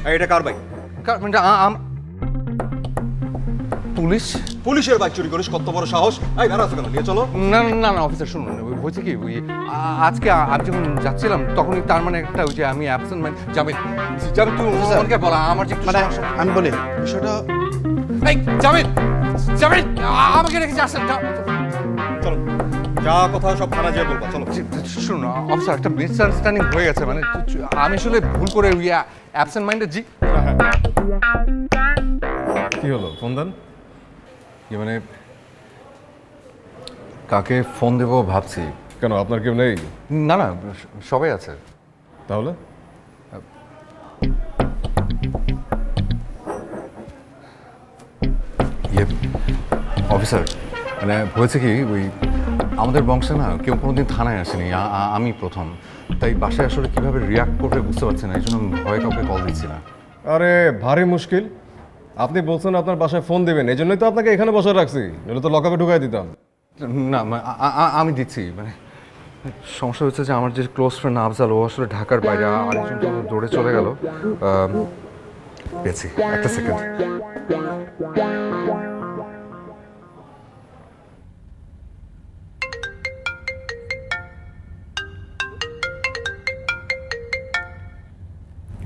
এটা কার বাইক? মানে পুলিশ? পুলিশের বাইক চুরি করিস? কত বড় সাহস! এই দাঁড়া আছো কেন? নিয়ে চলো। না না না না অফিসার শুনুন, হয়েছে কি ওই আজকে আমি যখন যাচ্ছিলাম তখনই তার মানে একটা ওই যে আমি অ্যাবসেন্ট মানে জামিন জামিন তুমি ওনাকে বলা আমার যে মানে আমি বলি বিষয়টা এই জামিন জামিন আমাকে রেখে যাচ্ছেন। চলো, যা কথা সব থানা যেয়ে বলবা। চলো। শুনুন অফিসার, একটা মিসআন্ডারস্ট্যান্ডিং হয়ে গেছে, মানে আমি আসলে ভুল করে ওই অ্যাবসেন্ট মাইন্ডেড জি। কি হলো, ফোন দেন। মানে কাকে ফোন দেবো ভাবছি। কেন, আপনার কেউ নেই? না না সবাই আছে। তাহলে অফিসার মানে হয়েছে কি ওই আমাদের বংশে না কেউ কোনোদিন থানায় আসেনি, আমি প্রথম। তাই বাসায় আসলে কীভাবে রিয়াক্ট করবে বুঝতে পারছি না, এই জন্য ভয়ে কাউকে কল দিচ্ছি না। আরে ভারী মুশকিল। আপনি বলছেন আপনার বাসায় ফোন দেবেন, এই জন্যই তো আপনাকে এখানে বসে রাখছি, নইলে তো লকআপে ঢুকাই দিতাম। না আমি দিচ্ছি, মানে সমস্যা হচ্ছে যে আমার যে ক্লোজ ফ্রেন্ড আফজাল, ও আসলে ঢাকার বাইরে, আরেকজন তো দৌড়ে চলে গেল। পেয়েছি, একটা সেকেন্ড।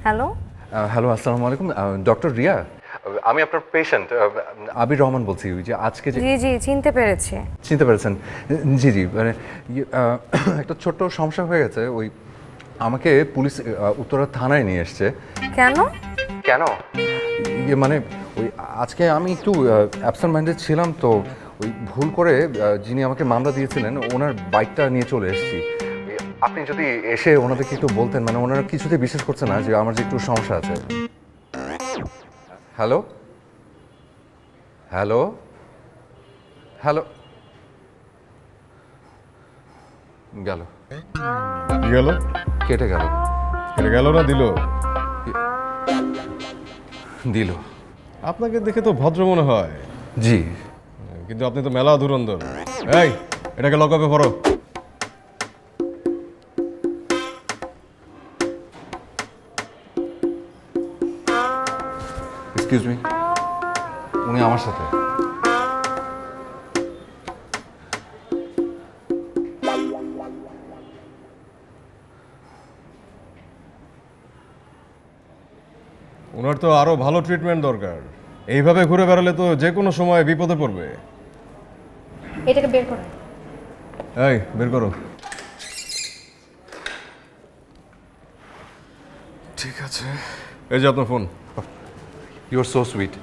হ্যালো, হ্যালো আসসালামু আলাইকুম, ডক্টর রিয়া। আমি আপনার পেশেন্ট আবির রহমান বলছি। ওই যে আজকে যে জি জি চিনতে পেরেছি। চিনতে পেরেছেন? জি জি, মানে একটা ছোট্ট সমস্যা হয়ে গেছে। ওই আমাকে পুলিশ উত্তরা থানায় নিয়ে এসছে। কেন? কেন মানে ওই আজকে আমি একটু অ্যাবসেন্ট মাইন্ডেড ছিলাম, তো ওই ভুল করে যিনি আমাকে মামলা দিয়েছিলেন ওনার বাইকটা নিয়ে চলে এসেছি। আপনি যদি এসে ওনাদেরকে একটু বলতেন, মানে ওনারা কিছুতে বিশ্বাস করছে না যে আমার যে একটু সমস্যা আছে। হ্যালো হ্যালো হ্যালো গেল, কি গেল? কেটে গেল। এটা গেল না দিল? দিল। আপনাকে দেখে তো ভদ্র মনে হয়, জি। কিন্তু আপনি তো মেলা ধুরন্ধর। এই, এটাকে লকআপে ভরো। এক্সকিউজ মি, উনি আমার সাথে। ওনার তো আরো ভালো ট্রিটমেন্ট দরকার। এইভাবে ঘুরে বেড়ালে তো যে কোনো সময় বিপদে পড়বে। এটাকে বের করো। এই, বের করো। ঠিক আছে। এই যে আপনার phone. You are so sweet.